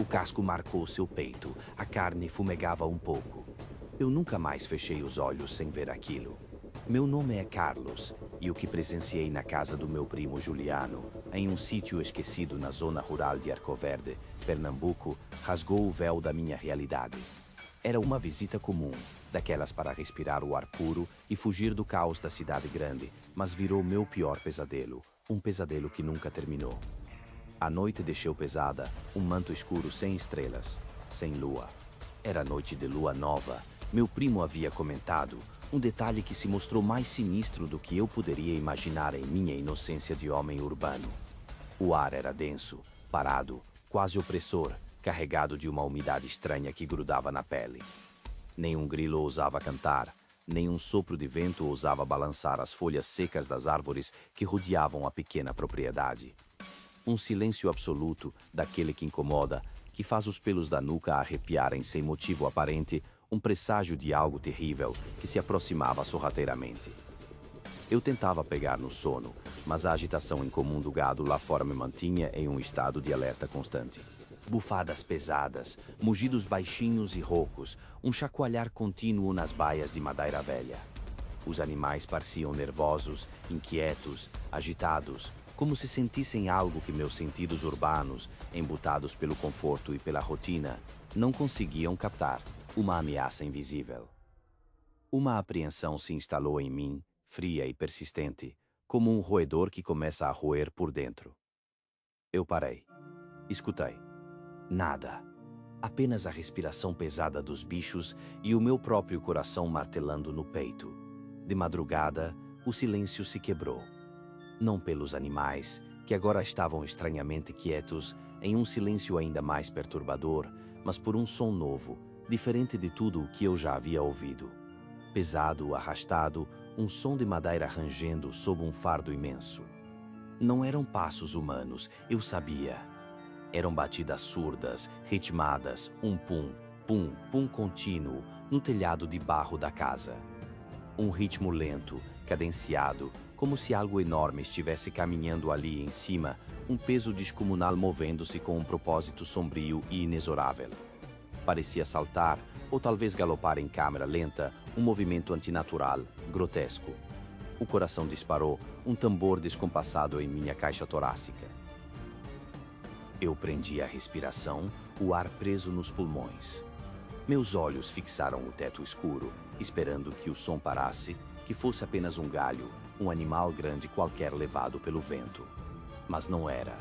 O casco marcou seu peito, a carne fumegava um pouco. Eu nunca mais fechei os olhos sem ver aquilo. Meu nome é Carlos, e o que presenciei na casa do meu primo Juliano, em um sítio esquecido na zona rural de Arcoverde, Pernambuco, rasgou o véu da minha realidade. Era uma visita comum, daquelas para respirar o ar puro e fugir do caos da cidade grande, mas virou meu pior pesadelo, um pesadelo que nunca terminou. A noite desceu pesada, um manto escuro sem estrelas, sem lua. Era noite de lua nova. Meu primo havia comentado, um detalhe que se mostrou mais sinistro do que eu poderia imaginar em minha inocência de homem urbano. O ar era denso, parado, quase opressor, carregado de uma umidade estranha que grudava na pele. Nenhum grilo ousava cantar, nenhum sopro de vento ousava balançar as folhas secas das árvores que rodeavam a pequena propriedade. Um silêncio absoluto, daquele que incomoda, que faz os pelos da nuca arrepiarem sem motivo aparente, um presságio de algo terrível que se aproximava sorrateiramente. Eu tentava pegar no sono, mas a agitação incomum do gado lá fora me mantinha em um estado de alerta constante. Bufadas pesadas, mugidos baixinhos e roucos, um chacoalhar contínuo nas baias de madeira velha. Os animais pareciam nervosos, inquietos, agitados, como se sentissem algo que meus sentidos urbanos, embutados pelo conforto e pela rotina, não conseguiam captar, uma ameaça invisível. Uma apreensão se instalou em mim, fria e persistente, como um roedor que começa a roer por dentro. Eu parei. Escutei. Nada. Apenas a respiração pesada dos bichos e o meu próprio coração martelando no peito. De madrugada, o silêncio se quebrou. Não pelos animais, que agora estavam estranhamente quietos, em um silêncio ainda mais perturbador, mas por um som novo, diferente de tudo o que eu já havia ouvido. Pesado, arrastado, um som de madeira rangendo sob um fardo imenso. Não eram passos humanos, eu sabia. Eram batidas surdas, ritmadas, um pum, pum, pum contínuo, no telhado de barro da casa. Um ritmo lento, cadenciado, como se algo enorme estivesse caminhando ali em cima, um peso descomunal movendo-se com um propósito sombrio e inexorável. Parecia saltar, ou talvez galopar em câmera lenta, um movimento antinatural, grotesco. O coração disparou, um tambor descompassado em minha caixa torácica. Eu prendi a respiração, o ar preso nos pulmões. Meus olhos fixaram o teto escuro, esperando que o som parasse, que fosse apenas um galho, um animal grande qualquer levado pelo vento. Mas não era.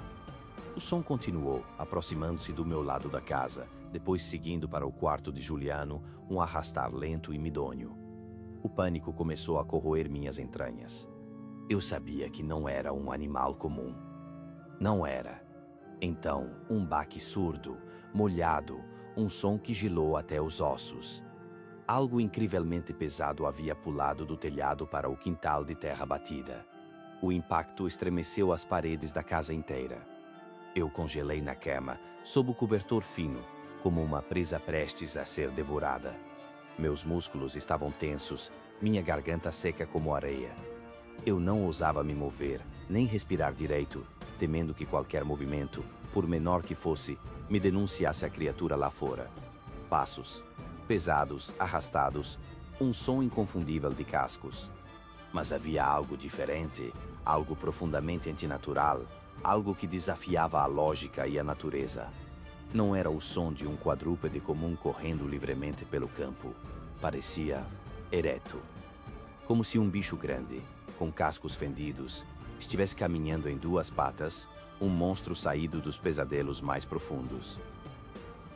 O som continuou, aproximando-se do meu lado da casa, depois seguindo para o quarto de Juliano, um arrastar lento e medonho. O pânico começou a corroer minhas entranhas. Eu sabia que não era um animal comum. Não era. Então, um baque surdo, molhado, um som que gelou até os ossos. Algo incrivelmente pesado havia pulado do telhado para o quintal de terra batida. O impacto estremeceu as paredes da casa inteira. Eu congelei na cama, sob o cobertor fino, como uma presa prestes a ser devorada. Meus músculos estavam tensos, minha garganta seca como areia. Eu não ousava me mover, nem respirar direito, temendo que qualquer movimento, por menor que fosse, me denunciasse a criatura lá fora. Passos, pesados, arrastados, um som inconfundível de cascos. Mas havia algo diferente, algo profundamente antinatural, algo que desafiava a lógica e a natureza. Não era o som de um quadrúpede comum correndo livremente pelo campo. Parecia ereto. Como se um bicho grande, com cascos fendidos, estivesse caminhando em duas patas, um monstro saído dos pesadelos mais profundos.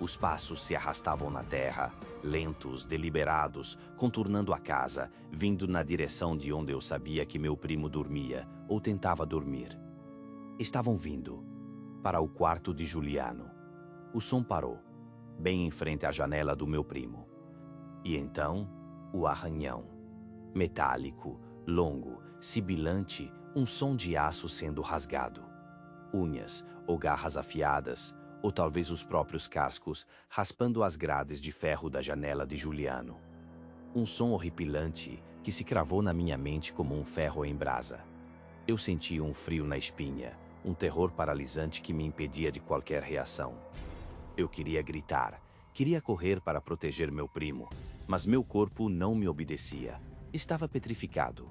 Os passos se arrastavam na terra, lentos, deliberados, contornando a casa, vindo na direção de onde eu sabia que meu primo dormia, ou tentava dormir. Estavam vindo, para o quarto de Juliano. O som parou, bem em frente à janela do meu primo. E então, o arranhão. Metálico, longo, sibilante, um som de aço sendo rasgado. Unhas ou garras afiadas, ou talvez os próprios cascos, raspando as grades de ferro da janela de Juliano. Um som horripilante que se cravou na minha mente como um ferro em brasa. Eu sentia um frio na espinha, um terror paralisante que me impedia de qualquer reação. Eu queria gritar, queria correr para proteger meu primo, mas meu corpo não me obedecia. Estava petrificado.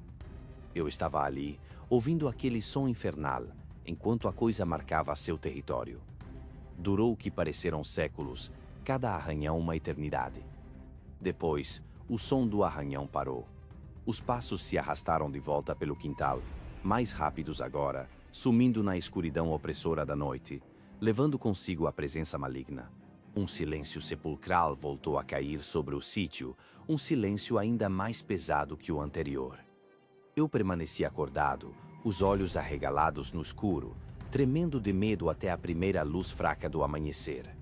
Eu estava ali, ouvindo aquele som infernal, enquanto a coisa marcava seu território. Durou o que pareceram séculos, cada arranhão uma eternidade. Depois, o som do arranhão parou. Os passos se arrastaram de volta pelo quintal, mais rápidos agora, sumindo na escuridão opressora da noite, levando consigo a presença maligna. Um silêncio sepulcral voltou a cair sobre o sítio, um silêncio ainda mais pesado que o anterior. Eu permaneci acordado, os olhos arregalados no escuro, tremendo de medo até a primeira luz fraca do amanhecer.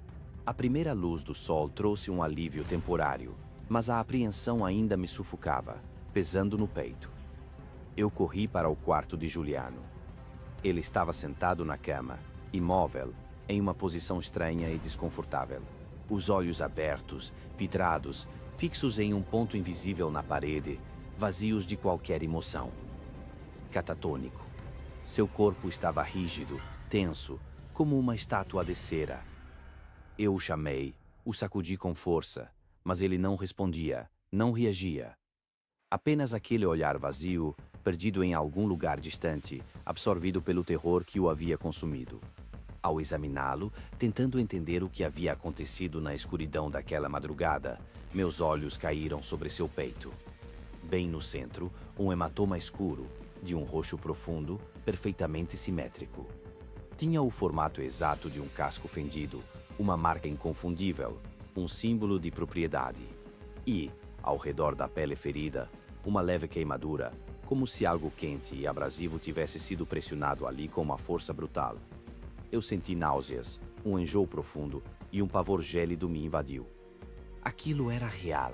A primeira luz do sol trouxe um alívio temporário, mas a apreensão ainda me sufocava, pesando no peito. Eu corri para o quarto de Juliano. Ele estava sentado na cama, imóvel, em uma posição estranha e desconfortável. Os olhos abertos, vidrados, fixos em um ponto invisível na parede, vazios de qualquer emoção. Catatônico. Seu corpo estava rígido, tenso, como uma estátua de cera. Eu o chamei, o sacudi com força, mas ele não respondia, não reagia. Apenas aquele olhar vazio, perdido em algum lugar distante, absorvido pelo terror que o havia consumido. Ao examiná-lo, tentando entender o que havia acontecido na escuridão daquela madrugada, meus olhos caíram sobre seu peito. Bem no centro, um hematoma escuro, de um roxo profundo, perfeitamente simétrico. Tinha o formato exato de um casco fendido, uma marca inconfundível, um símbolo de propriedade. E, ao redor da pele ferida, uma leve queimadura, como se algo quente e abrasivo tivesse sido pressionado ali com uma força brutal. Eu senti náuseas, um enjoo profundo e um pavor gélido me invadiu. Aquilo era real.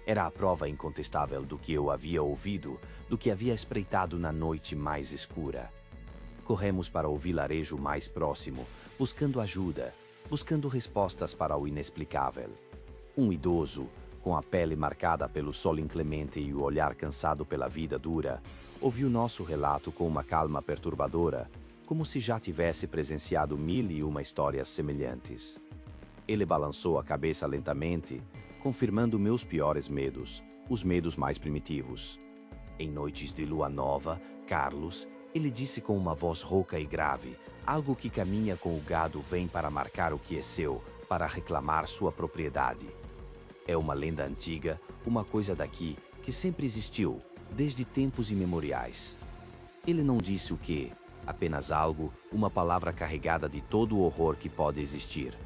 Era a prova incontestável do que eu havia ouvido, do que havia espreitado na noite mais escura. Corremos para o vilarejo mais próximo, buscando ajuda, buscando respostas para o inexplicável. Um idoso, com a pele marcada pelo sol inclemente e o olhar cansado pela vida dura, ouviu nosso relato com uma calma perturbadora, como se já tivesse presenciado 1001 histórias semelhantes. Ele balançou a cabeça lentamente, confirmando meus piores medos, os medos mais primitivos. Em noites de lua nova, Carlos, ele disse com uma voz rouca e grave, algo que caminha com o gado vem para marcar o que é seu, para reclamar sua propriedade. É uma lenda antiga, uma coisa daqui, que sempre existiu, desde tempos imemoriais. Ele não disse o que, apenas algo, uma palavra carregada de todo o horror que pode existir.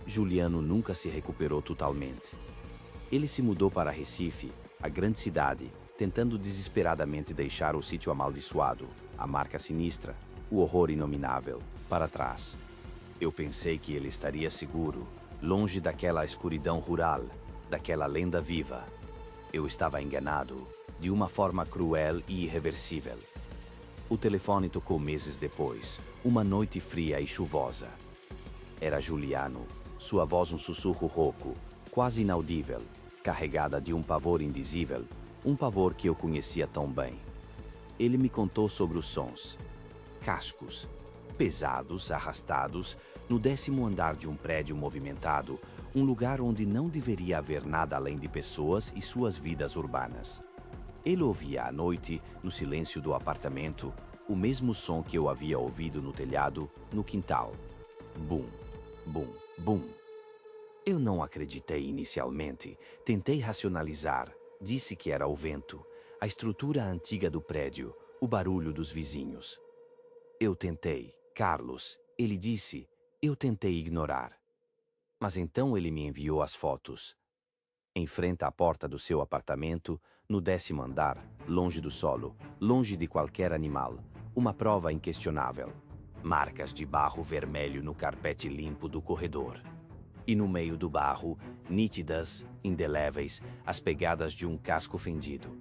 Juliano nunca se recuperou totalmente. Ele se mudou para Recife, a grande cidade, tentando desesperadamente deixar o sítio amaldiçoado, a marca sinistra, o horror inominável, para trás. Eu pensei que ele estaria seguro, longe daquela escuridão rural, daquela lenda viva. Eu estava enganado, de uma forma cruel e irreversível. O telefone tocou meses depois, uma noite fria e chuvosa. Era Juliano, sua voz um sussurro rouco, quase inaudível, carregada de um pavor indizível, um pavor que eu conhecia tão bem. Ele me contou sobre os sons. Cascos, pesados, arrastados, no 10º andar de um prédio movimentado, um lugar onde não deveria haver nada além de pessoas e suas vidas urbanas. Ele ouvia à noite, no silêncio do apartamento, o mesmo som que eu havia ouvido no telhado, no quintal. Bum, bum, bum. Eu não acreditei inicialmente, tentei racionalizar, disse que era o vento, a estrutura antiga do prédio, o barulho dos vizinhos. Eu tentei, Carlos, ele disse, eu tentei ignorar. Mas então ele me enviou as fotos. Em frente à porta do seu apartamento, no 10º andar, longe do solo, longe de qualquer animal, uma prova inquestionável. Marcas de barro vermelho no carpete limpo do corredor. E no meio do barro, nítidas, indeléveis, as pegadas de um casco fendido.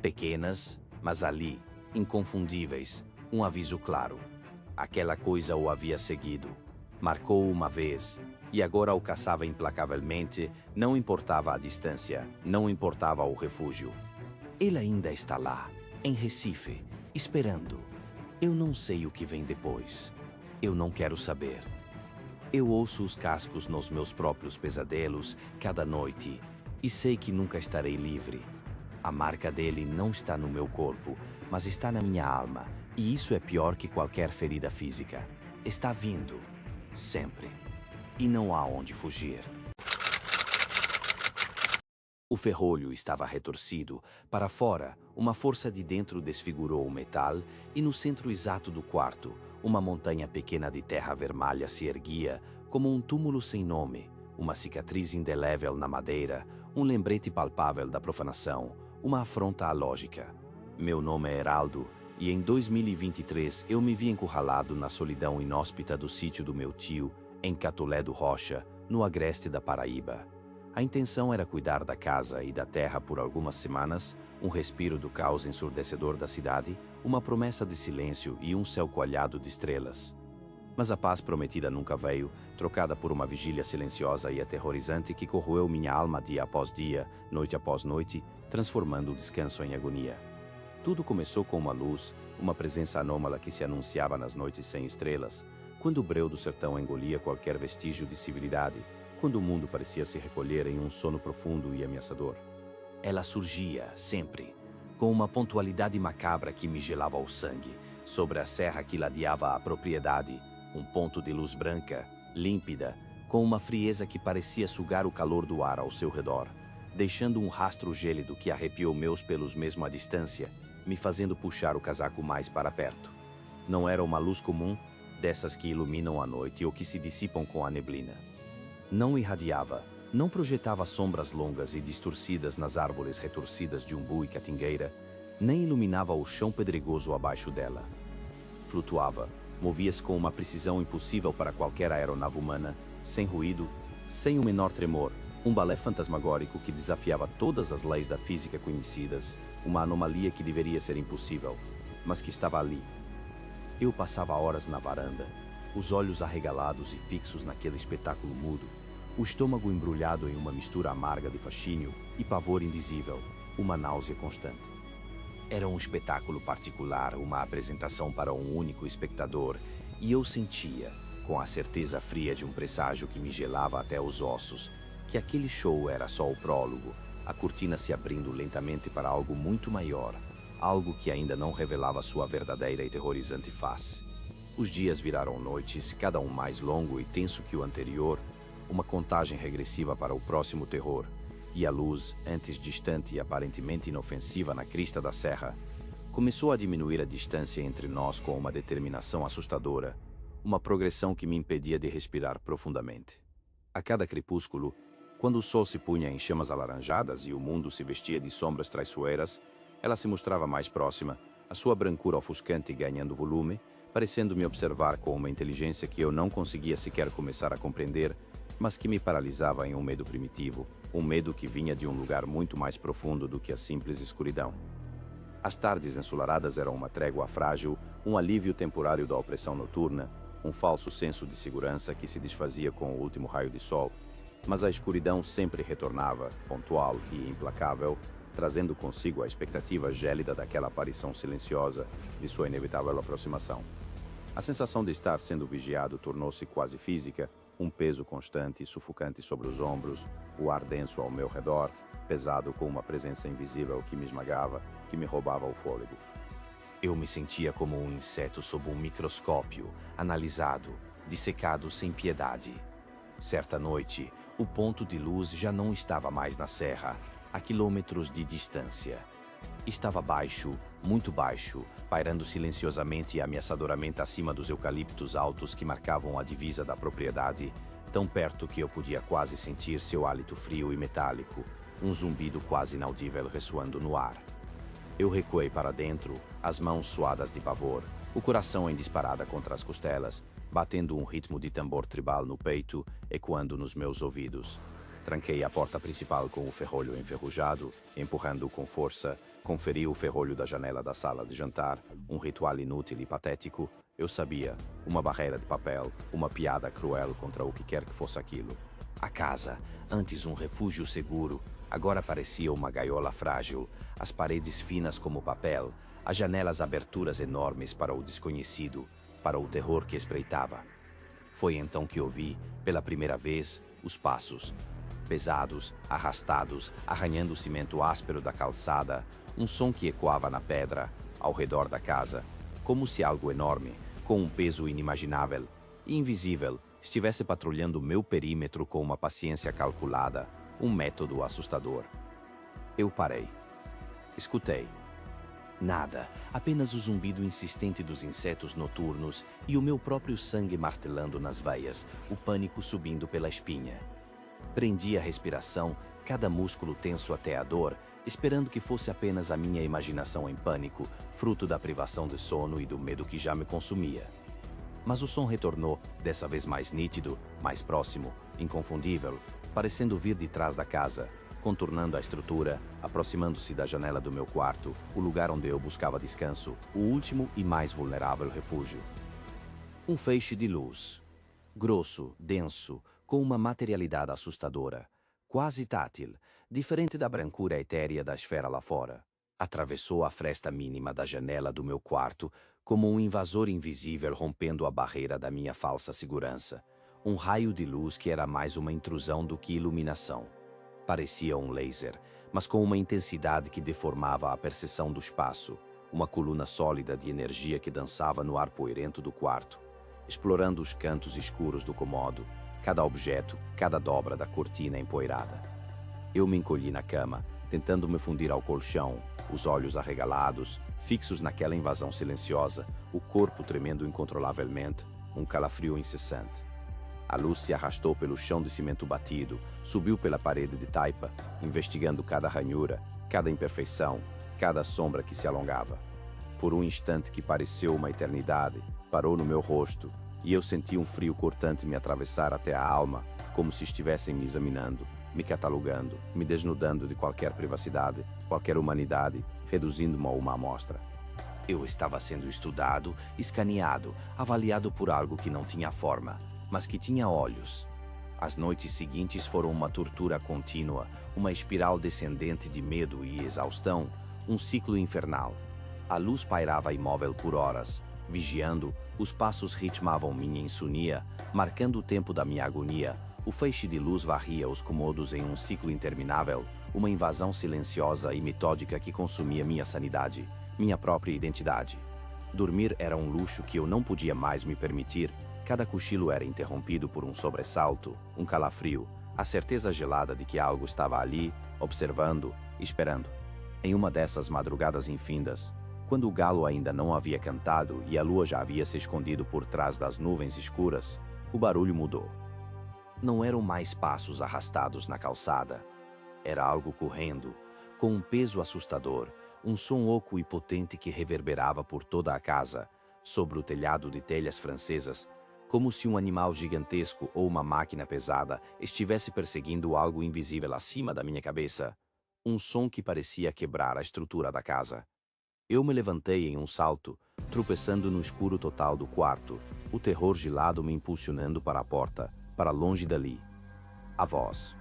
Pequenas, mas ali, inconfundíveis, um aviso claro. Aquela coisa o havia seguido. Marcou uma vez, e agora o caçava implacavelmente, não importava a distância, não importava o refúgio. Ele ainda está lá, em Recife, esperando. Eu não sei o que vem depois. Eu não quero saber. Eu ouço os cascos nos meus próprios pesadelos cada noite e sei que nunca estarei livre. A marca dele não está no meu corpo, mas está na minha alma, e isso é pior que qualquer ferida física. Está vindo, sempre, e não há onde fugir. O ferrolho estava retorcido. Para fora, uma força de dentro desfigurou o metal, e no centro exato do quarto, uma montanha pequena de terra vermelha se erguia, como um túmulo sem nome, uma cicatriz indelével na madeira, um lembrete palpável da profanação, uma afronta à lógica. Meu nome é Heraldo, e em 2023 eu me vi encurralado na solidão inóspita do sítio do meu tio, em Catolé do Rocha, no agreste da Paraíba. A intenção era cuidar da casa e da terra por algumas semanas, um respiro do caos ensurdecedor da cidade, uma promessa de silêncio e um céu coalhado de estrelas. Mas a paz prometida nunca veio, trocada por uma vigília silenciosa e aterrorizante que corroeu minha alma dia após dia, noite após noite, transformando o descanso em agonia. Tudo começou com uma luz, uma presença anômala que se anunciava nas noites sem estrelas, quando o breu do sertão engolia qualquer vestígio de civilidade, quando o mundo parecia se recolher em um sono profundo e ameaçador. Ela surgia, sempre, com uma pontualidade macabra que me gelava o sangue, sobre a serra que ladeava a propriedade, um ponto de luz branca, límpida, com uma frieza que parecia sugar o calor do ar ao seu redor, deixando um rastro gélido que arrepiou meus pelos mesmo à distância, me fazendo puxar o casaco mais para perto. Não era uma luz comum, dessas que iluminam a noite ou que se dissipam com a neblina. Não irradiava, não projetava sombras longas e distorcidas nas árvores retorcidas de umbu e catingueira, nem iluminava o chão pedregoso abaixo dela. Flutuava, movia-se com uma precisão impossível para qualquer aeronave humana, sem ruído, sem o menor tremor, um balé fantasmagórico que desafiava todas as leis da física conhecidas, uma anomalia que deveria ser impossível, mas que estava ali. Eu passava horas na varanda, os olhos arregalados e fixos naquele espetáculo mudo, o estômago embrulhado em uma mistura amarga de fascínio e pavor indizível, uma náusea constante. Era um espetáculo particular, uma apresentação para um único espectador, e eu sentia, com a certeza fria de um presságio que me gelava até os ossos, que aquele show era só o prólogo, a cortina se abrindo lentamente para algo muito maior, algo que ainda não revelava sua verdadeira e terrorizante face. Os dias viraram noites, cada um mais longo e tenso que o anterior, uma contagem regressiva para o próximo terror, e a luz, antes distante e aparentemente inofensiva na crista da serra, começou a diminuir a distância entre nós com uma determinação assustadora, uma progressão que me impedia de respirar profundamente. A cada crepúsculo, quando o sol se punha em chamas alaranjadas e o mundo se vestia de sombras traiçoeiras, ela se mostrava mais próxima, a sua brancura ofuscante ganhando volume, parecendo me observar com uma inteligência que eu não conseguia sequer começar a compreender, mas que me paralisava em um medo primitivo, um medo que vinha de um lugar muito mais profundo do que a simples escuridão. As tardes ensolaradas eram uma trégua frágil, um alívio temporário da opressão noturna, um falso senso de segurança que se desfazia com o último raio de sol, mas a escuridão sempre retornava, pontual e implacável, trazendo consigo a expectativa gélida daquela aparição silenciosa de sua inevitável aproximação. A sensação de estar sendo vigiado tornou-se quase física, um peso constante e sufocante sobre os ombros, o ar denso ao meu redor, pesado com uma presença invisível que me esmagava, que me roubava o fôlego. Eu me sentia como um inseto sob um microscópio, analisado, dissecado sem piedade. Certa noite, o ponto de luz já não estava mais na serra, a quilômetros de distância. Estava baixo, muito baixo, pairando silenciosamente e ameaçadoramente acima dos eucaliptos altos que marcavam a divisa da propriedade, tão perto que eu podia quase sentir seu hálito frio e metálico, um zumbido quase inaudível ressoando no ar. Eu recuei para dentro, as mãos suadas de pavor, o coração em disparada contra as costelas, batendo um ritmo de tambor tribal no peito, ecoando nos meus ouvidos. Tranquei a porta principal com o ferrolho enferrujado, empurrando-o com força, conferi o ferrolho da janela da sala de jantar, um ritual inútil e patético, eu sabia, uma barreira de papel, uma piada cruel contra o que quer que fosse aquilo. A casa, antes um refúgio seguro, agora parecia uma gaiola frágil, as paredes finas como papel, as janelas aberturas enormes para o desconhecido, para o terror que espreitava. Foi então que ouvi, pela primeira vez, os passos. Pesados, arrastados, arranhando o cimento áspero da calçada, um som que ecoava na pedra, ao redor da casa, como se algo enorme, com um peso inimaginável e invisível, estivesse patrulhando meu perímetro com uma paciência calculada, um método assustador. Eu parei. Escutei. Nada, apenas o zumbido insistente dos insetos noturnos e o meu próprio sangue martelando nas veias, o pânico subindo pela espinha. Prendi a respiração, cada músculo tenso até a dor, esperando que fosse apenas a minha imaginação em pânico, fruto da privação de sono e do medo que já me consumia. Mas o som retornou, dessa vez mais nítido, mais próximo, inconfundível, parecendo vir de trás da casa, contornando a estrutura, aproximando-se da janela do meu quarto, o lugar onde eu buscava descanso, o último e mais vulnerável refúgio. Um feixe de luz. Grosso, denso, com uma materialidade assustadora, quase tátil, diferente da brancura etérea da esfera lá fora. Atravessou a fresta mínima da janela do meu quarto, como um invasor invisível rompendo a barreira da minha falsa segurança. Um raio de luz que era mais uma intrusão do que iluminação. Parecia um laser, mas com uma intensidade que deformava a percepção do espaço, uma coluna sólida de energia que dançava no ar poeirento do quarto, explorando os cantos escuros do cômodo, cada objeto, cada dobra da cortina empoeirada. Eu me encolhi na cama, tentando me fundir ao colchão, os olhos arregalados, fixos naquela invasão silenciosa, o corpo tremendo incontrolavelmente, um calafrio incessante. A luz se arrastou pelo chão de cimento batido, subiu pela parede de taipa, investigando cada ranhura, cada imperfeição, cada sombra que se alongava. Por um instante que pareceu uma eternidade, parou no meu rosto, e eu senti um frio cortante me atravessar até a alma, como se estivessem me examinando, me catalogando, me desnudando de qualquer privacidade, qualquer humanidade, reduzindo-me a uma amostra. Eu estava sendo estudado, escaneado, avaliado por algo que não tinha forma, mas que tinha olhos. As noites seguintes foram uma tortura contínua, uma espiral descendente de medo e exaustão, um ciclo infernal. A luz pairava imóvel por horas. Vigiando, os passos ritmavam minha insonia, marcando o tempo da minha agonia. O feixe de luz varria os cômodos em um ciclo interminável, uma invasão silenciosa e metódica que consumia minha sanidade, minha própria identidade. Dormir era um luxo que eu não podia mais me permitir. Cada cochilo era interrompido por um sobressalto, um calafrio, a certeza gelada de que algo estava ali, observando, esperando. Em uma dessas madrugadas infindas, quando o galo ainda não havia cantado e a lua já havia se escondido por trás das nuvens escuras, o barulho mudou. Não eram mais passos arrastados na calçada. Era algo correndo, com um peso assustador, um som oco e potente que reverberava por toda a casa, sobre o telhado de telhas francesas, como se um animal gigantesco ou uma máquina pesada estivesse perseguindo algo invisível acima da minha cabeça. Um som que parecia quebrar a estrutura da casa. Eu me levantei em um salto, tropeçando no escuro total do quarto, o terror gelado me impulsionando para a porta, para longe dali. A voz.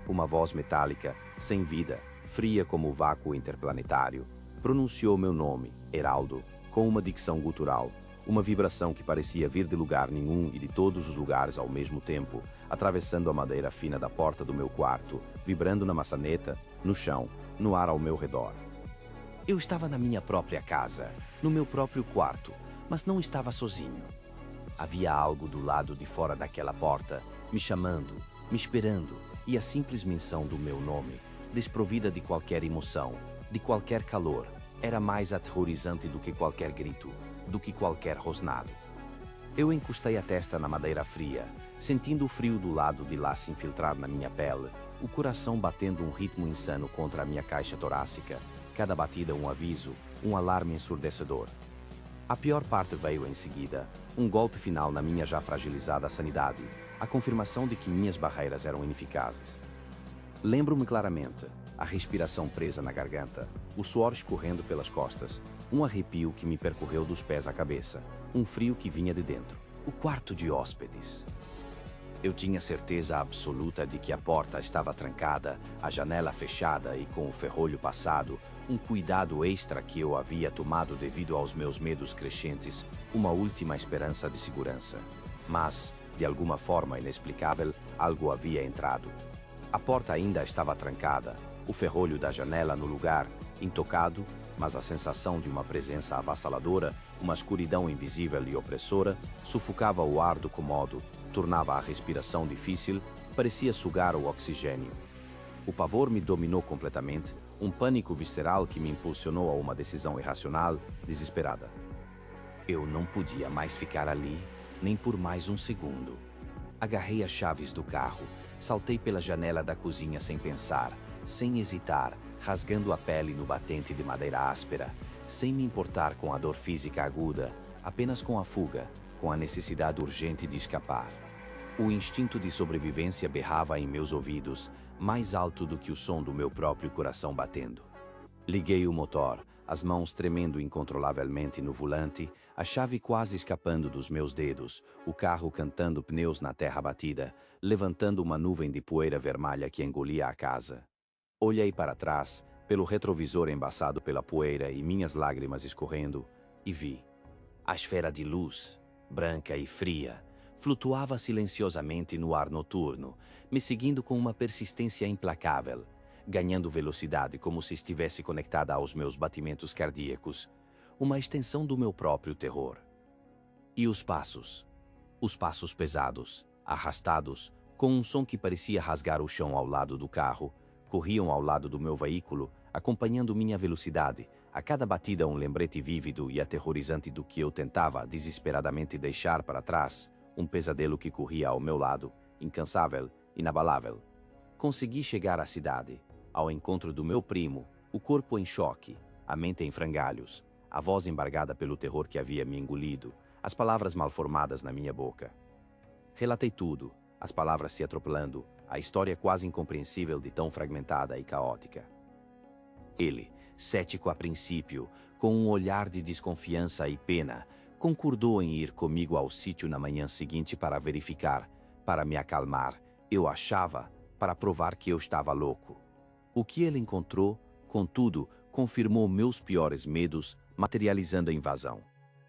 Uma voz metálica, sem vida, fria como o vácuo interplanetário, pronunciou meu nome, Heraldo, com uma dicção gutural, uma vibração que parecia vir de lugar nenhum e de todos os lugares ao mesmo tempo, atravessando a madeira fina da porta do meu quarto, vibrando na maçaneta, no chão, no ar ao meu redor. Eu estava na minha própria casa, no meu próprio quarto, mas não estava sozinho. Havia algo do lado de fora daquela porta, me chamando, me esperando, e a simples menção do meu nome, desprovida de qualquer emoção, de qualquer calor, era mais aterrorizante do que qualquer grito, do que qualquer rosnado. Eu encostei a testa na madeira fria, sentindo o frio do lado de lá se infiltrar na minha pele, o coração batendo um ritmo insano contra a minha caixa torácica, cada batida um aviso, um alarme ensurdecedor. A pior parte veio em seguida, um golpe final na minha já fragilizada sanidade, a confirmação de que minhas barreiras eram ineficazes. Lembro-me claramente, a respiração presa na garganta, o suor escorrendo pelas costas, um arrepio que me percorreu dos pés à cabeça, um frio que vinha de dentro. O quarto de hóspedes. Eu tinha certeza absoluta de que a porta estava trancada, a janela fechada e com o ferrolho passado, um cuidado extra que eu havia tomado devido aos meus medos crescentes, uma última esperança de segurança. Mas, De alguma forma inexplicável, algo havia entrado. A porta ainda estava trancada, o ferrolho da janela no lugar, intocado, mas a sensação de uma presença avassaladora, uma escuridão invisível e opressora, sufocava o ar do cômodo, tornava a respiração difícil, parecia sugar o oxigênio. O pavor me dominou completamente, um pânico visceral que me impulsionou a uma decisão irracional, desesperada. Eu não podia mais ficar ali, nem por mais um segundo. Agarrei as chaves do carro, saltei pela janela da cozinha sem pensar, sem hesitar, rasgando a pele no batente de madeira áspera, sem me importar com a dor física aguda, apenas com a fuga, com a necessidade urgente de escapar. O instinto de sobrevivência berrava em meus ouvidos, mais alto do que o som do meu próprio coração batendo. Liguei o motor, as mãos tremendo incontrolavelmente no volante, a chave quase escapando dos meus dedos, o carro cantando pneus na terra batida, levantando uma nuvem de poeira vermelha que engolia a casa. Olhei para trás, pelo retrovisor embaçado pela poeira e minhas lágrimas escorrendo, e vi. A esfera de luz, branca e fria, flutuava silenciosamente no ar noturno, me seguindo com uma persistência implacável, ganhando velocidade como se estivesse conectada aos meus batimentos cardíacos, uma extensão do meu próprio terror. E os passos pesados, arrastados, com um som que parecia rasgar o chão ao lado do carro, corriam ao lado do meu veículo, acompanhando minha velocidade, a cada batida um lembrete vívido e aterrorizante do que eu tentava desesperadamente deixar para trás, um pesadelo que corria ao meu lado, incansável, inabalável. Consegui chegar à cidade, ao encontro do meu primo, o corpo em choque, a mente em frangalhos, a voz embargada pelo terror que havia me engolido, as palavras mal formadas na minha boca. Relatei tudo, as palavras se atropelando, a história quase incompreensível de tão fragmentada e caótica. Ele, cético a princípio, com um olhar de desconfiança e pena, concordou em ir comigo ao sítio na manhã seguinte para verificar, para me acalmar, eu achava, para provar que eu estava louco. O que ele encontrou, contudo, confirmou meus piores medos, materializando a invasão.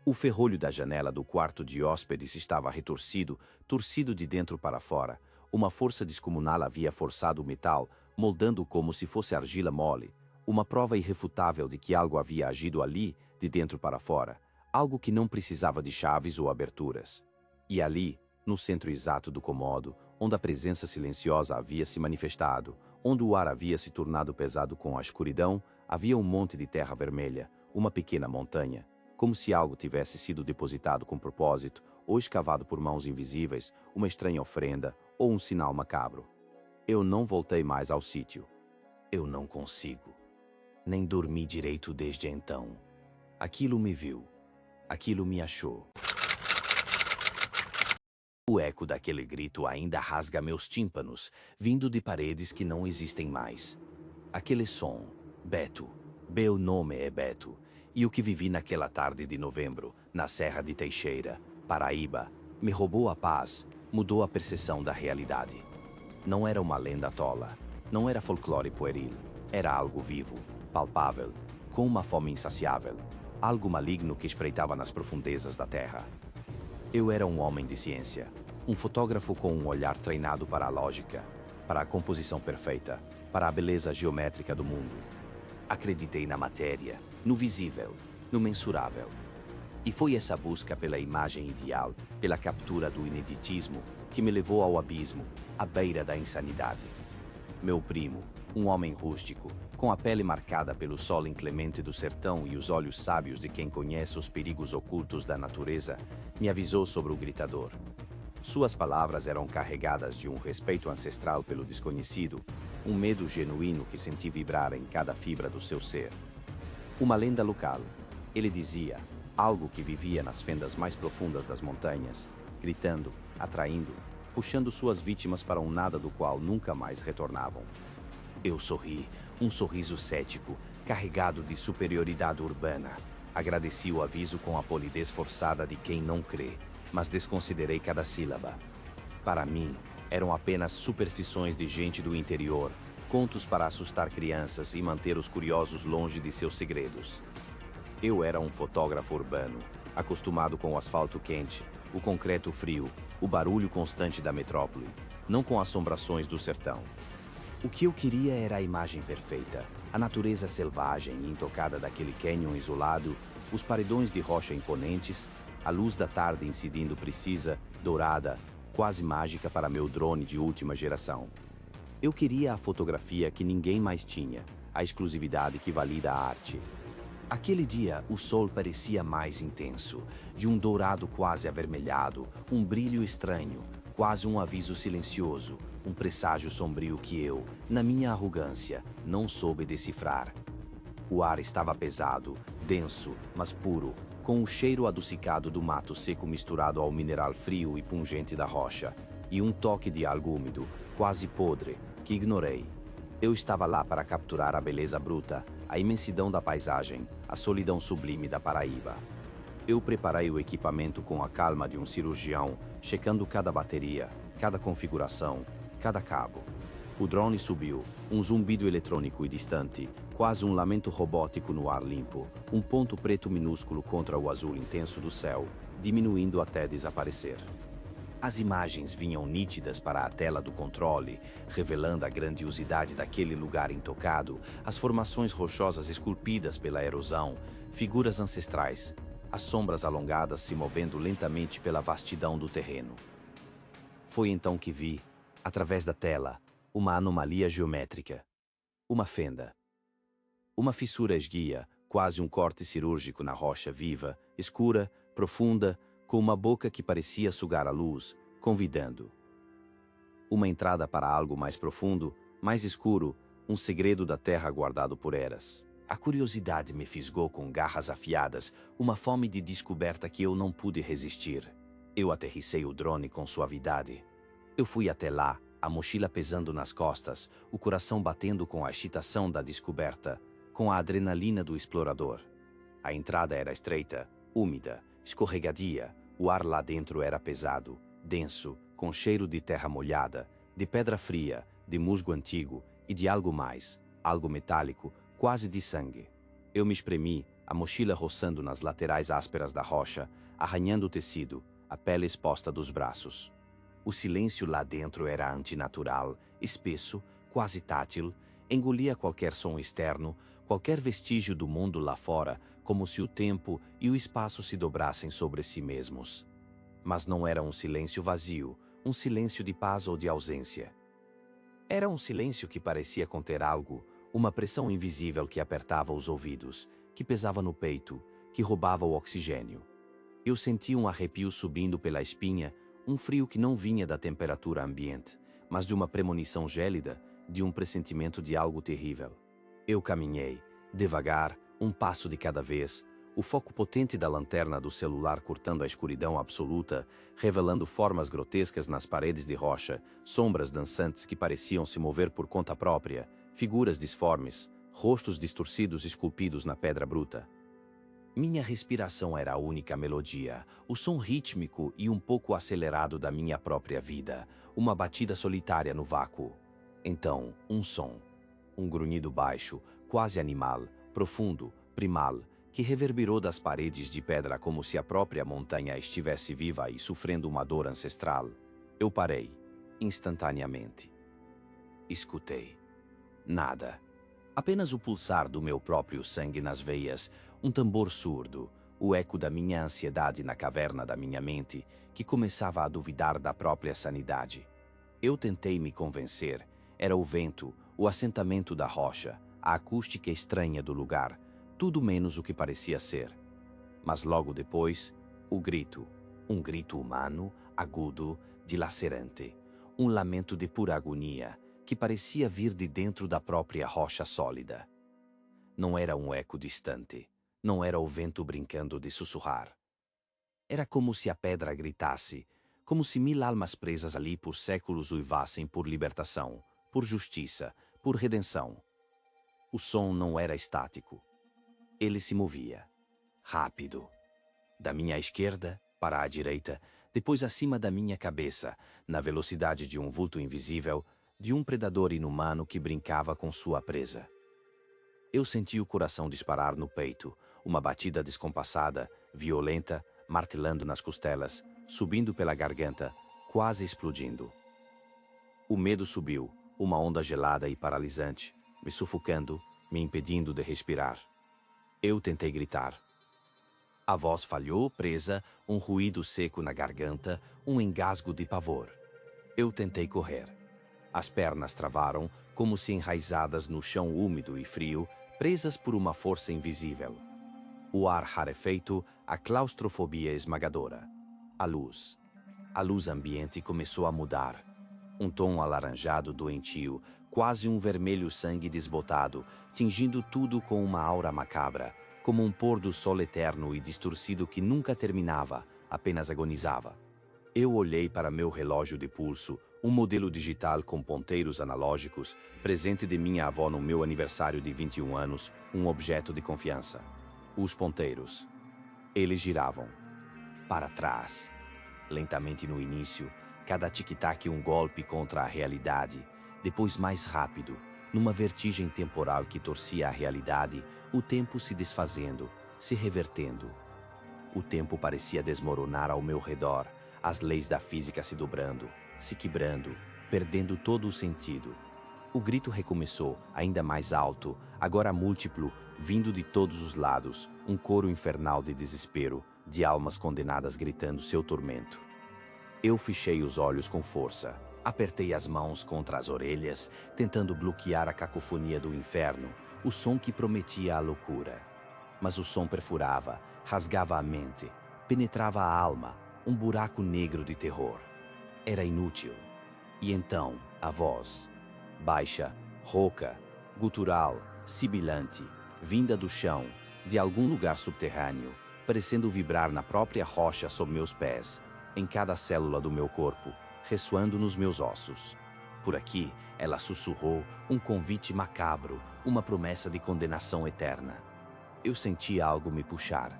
O ferrolho da janela do quarto de hóspedes estava retorcido, torcido de dentro para fora. Uma força descomunal havia forçado o metal, moldando como se fosse argila mole, uma prova irrefutável de que algo havia agido ali, de dentro para fora, algo que não precisava de chaves ou aberturas. E ali, no centro exato do cômodo, onde a presença silenciosa havia se manifestado, onde o ar havia se tornado pesado com a escuridão, havia um monte de terra vermelha, uma pequena montanha, como se algo tivesse sido depositado com propósito, ou escavado por mãos invisíveis, uma estranha ofrenda, ou um sinal macabro. Eu não voltei mais ao sítio. Eu não consigo. Nem dormi direito desde então. Aquilo me viu. Aquilo me achou. O eco daquele grito ainda rasga meus tímpanos, vindo de paredes que não existem mais. Aquele som, Beto, meu nome é Beto, e o que vivi naquela tarde de novembro, na Serra de Teixeira, Paraíba, me roubou a paz, mudou a percepção da realidade. Não era uma lenda tola, não era folclore pueril, era algo vivo, palpável, com uma fome insaciável, algo maligno que espreitava nas profundezas da terra. Eu era um homem de ciência, um fotógrafo com um olhar treinado para a lógica, para a composição perfeita, para a beleza geométrica do mundo. Acreditei na matéria, no visível, no mensurável. E foi essa busca pela imagem ideal, pela captura do ineditismo, que me levou ao abismo, à beira da insanidade. Meu primo, um homem rústico, com a pele marcada pelo sol inclemente do sertão e os olhos sábios de quem conhece os perigos ocultos da natureza, me avisou sobre o gritador. Suas palavras eram carregadas de um respeito ancestral pelo desconhecido, um medo genuíno que senti vibrar em cada fibra do seu ser. Uma lenda local, ele dizia, algo que vivia nas fendas mais profundas das montanhas, gritando, atraindo, puxando suas vítimas para um nada do qual nunca mais retornavam. Eu sorri, um sorriso cético, carregado de superioridade urbana. Agradeci o aviso com a polidez forçada de quem não crê, mas desconsiderei cada sílaba. Para mim, eram apenas superstições de gente do interior, contos para assustar crianças e manter os curiosos longe de seus segredos. Eu era um fotógrafo urbano, acostumado com o asfalto quente, o concreto frio, o barulho constante da metrópole, não com assombrações do sertão. O que eu queria era a imagem perfeita, a natureza selvagem e intocada daquele cânion isolado, os paredões de rocha imponentes, a luz da tarde incidindo precisa, dourada, quase mágica para meu drone de última geração. Eu queria a fotografia que ninguém mais tinha, a exclusividade que valida a arte. Aquele dia, o sol parecia mais intenso, de um dourado quase avermelhado, um brilho estranho, quase um aviso silencioso, um presságio sombrio que eu, na minha arrogância, não soube decifrar. O ar estava pesado, denso, mas puro, com o cheiro adocicado do mato seco misturado ao mineral frio e pungente da rocha, e um toque de algo úmido, quase podre, que ignorei. Eu estava lá para capturar a beleza bruta, a imensidão da paisagem, a solidão sublime da Paraíba. Eu preparei o equipamento com a calma de um cirurgião, checando cada bateria, cada configuração, cada cabo. O drone subiu, um zumbido eletrônico e distante, quase um lamento robótico no ar limpo, um ponto preto minúsculo contra o azul intenso do céu, diminuindo até desaparecer. As imagens vinham nítidas para a tela do controle, revelando a grandiosidade daquele lugar intocado, as formações rochosas esculpidas pela erosão, figuras ancestrais, as sombras alongadas se movendo lentamente pela vastidão do terreno. Foi então que vi, através da tela, uma anomalia geométrica. Uma fenda. Uma fissura esguia, quase um corte cirúrgico na rocha viva, escura, profunda, com uma boca que parecia sugar a luz, convidando. Uma entrada para algo mais profundo, mais escuro, um segredo da terra guardado por eras. A curiosidade me fisgou com garras afiadas, uma fome de descoberta que eu não pude resistir. Eu aterrissei o drone com suavidade. Eu fui até lá, a mochila pesando nas costas, o coração batendo com a excitação da descoberta, com a adrenalina do explorador. A entrada era estreita, úmida, escorregadia, o ar lá dentro era pesado, denso, com cheiro de terra molhada, de pedra fria, de musgo antigo e de algo mais, algo metálico, quase de sangue. Eu me espremi, a mochila roçando nas laterais ásperas da rocha, arranhando o tecido, a pele exposta dos braços. O silêncio lá dentro era antinatural, espesso, quase tátil, engolia qualquer som externo, qualquer vestígio do mundo lá fora, como se o tempo e o espaço se dobrassem sobre si mesmos. Mas não era um silêncio vazio, um silêncio de paz ou de ausência. Era um silêncio que parecia conter algo, uma pressão invisível que apertava os ouvidos, que pesava no peito, que roubava o oxigênio. Eu senti um arrepio subindo pela espinha, um frio que não vinha da temperatura ambiente, mas de uma premonição gélida, de um pressentimento de algo terrível. Eu caminhei, devagar, um passo de cada vez, o foco potente da lanterna do celular cortando a escuridão absoluta, revelando formas grotescas nas paredes de rocha, sombras dançantes que pareciam se mover por conta própria, figuras disformes, rostos distorcidos esculpidos na pedra bruta. Minha respiração era a única melodia, o som rítmico e um pouco acelerado da minha própria vida, uma batida solitária no vácuo. Então, um som. Um grunhido baixo, quase animal, profundo, primal, que reverberou das paredes de pedra como se a própria montanha estivesse viva e sofrendo uma dor ancestral. Eu parei, instantaneamente. Escutei. Nada. Apenas o pulsar do meu próprio sangue nas veias, um tambor surdo, o eco da minha ansiedade na caverna da minha mente, que começava a duvidar da própria sanidade. Eu tentei me convencer. Era o vento, o assentamento da rocha, a acústica estranha do lugar, tudo menos o que parecia ser. Mas logo depois, o grito. Um grito humano, agudo, dilacerante. Um lamento de pura agonia, que parecia vir de dentro da própria rocha sólida. Não era um eco distante. Não era o vento brincando de sussurrar. Era como se a pedra gritasse, como se 1000 almas presas ali por séculos uivassem por libertação, por justiça, por redenção. O som não era estático. Ele se movia. Rápido. Da minha esquerda para a direita, depois acima da minha cabeça, na velocidade de um vulto invisível, de um predador inumano que brincava com sua presa. Eu senti o coração disparar no peito, uma batida descompassada, violenta, martelando nas costelas, subindo pela garganta, quase explodindo. O medo subiu, uma onda gelada e paralisante, me sufocando, me impedindo de respirar. Eu tentei gritar. A voz falhou, presa, um ruído seco na garganta, um engasgo de pavor. Eu tentei correr. As pernas travaram, como se enraizadas no chão úmido e frio, presas por uma força invisível. O ar rarefeito, a claustrofobia esmagadora. A luz. A luz ambiente começou a mudar. Um tom alaranjado doentio, quase um vermelho sangue desbotado, tingindo tudo com uma aura macabra, como um pôr do sol eterno e distorcido que nunca terminava, apenas agonizava. Eu olhei para meu relógio de pulso, um modelo digital com ponteiros analógicos, presente de minha avó no meu aniversário de 21 anos, um objeto de confiança. Os ponteiros. Eles giravam. Para trás. Lentamente no início, cada tic-tac um golpe contra a realidade, depois mais rápido, numa vertigem temporal que torcia a realidade, o tempo se desfazendo, se revertendo. O tempo parecia desmoronar ao meu redor, as leis da física se dobrando, se quebrando, perdendo todo o sentido. O grito recomeçou, ainda mais alto, agora múltiplo, vindo de todos os lados, um coro infernal de desespero, de almas condenadas gritando seu tormento. Eu fechei os olhos com força, apertei as mãos contra as orelhas, tentando bloquear a cacofonia do inferno, o som que prometia a loucura. Mas o som perfurava, rasgava a mente, penetrava a alma, um buraco negro de terror. Era inútil. E então, a voz, baixa, rouca, gutural, sibilante, vinda do chão, de algum lugar subterrâneo, parecendo vibrar na própria rocha sob meus pés, em cada célula do meu corpo, ressoando nos meus ossos. Por aqui, ela sussurrou um convite macabro, uma promessa de condenação eterna. Eu sentia algo me puxar.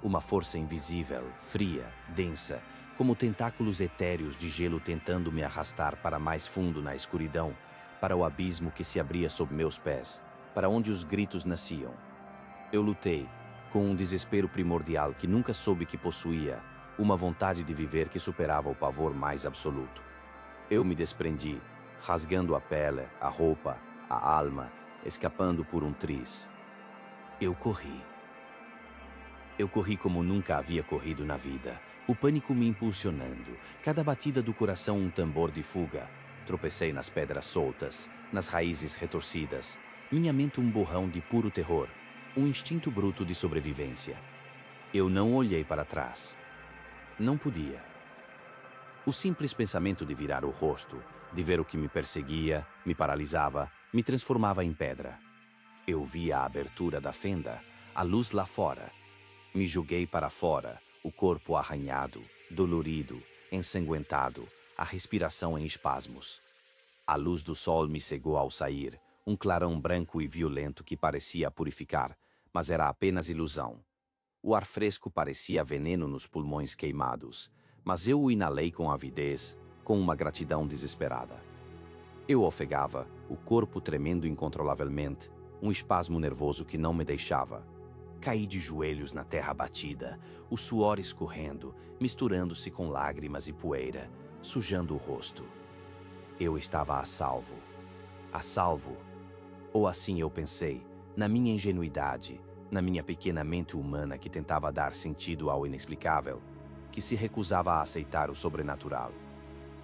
Uma força invisível, fria, densa, como tentáculos etéreos de gelo tentando me arrastar para mais fundo na escuridão, para o abismo que se abria sob meus pés, para onde os gritos nasciam. Eu lutei, com um desespero primordial que nunca soube que possuía, uma vontade de viver que superava o pavor mais absoluto. Eu me desprendi, rasgando a pele, a roupa, a alma, escapando por um triz. Eu corri. Eu corri como nunca havia corrido na vida, o pânico me impulsionando, cada batida do coração um tambor de fuga. Tropecei nas pedras soltas, nas raízes retorcidas, minha mente um borrão de puro terror, um instinto bruto de sobrevivência. Eu não olhei para trás. Não podia. O simples pensamento de virar o rosto, de ver o que me perseguia, me paralisava, me transformava em pedra. Eu via a abertura da fenda, a luz lá fora. Me joguei para fora, o corpo arranhado, dolorido, ensanguentado, a respiração em espasmos. A luz do sol me cegou ao sair, um clarão branco e violento que parecia purificar, mas era apenas ilusão. O ar fresco parecia veneno nos pulmões queimados, mas eu o inalei com avidez, com uma gratidão desesperada. Eu ofegava, o corpo tremendo incontrolavelmente, um espasmo nervoso que não me deixava. Caí de joelhos na terra batida, o suor escorrendo, misturando-se com lágrimas e poeira, sujando o rosto. Eu estava a salvo. A salvo. Ou assim eu pensei, na minha ingenuidade, na minha pequena mente humana que tentava dar sentido ao inexplicável, que se recusava a aceitar o sobrenatural.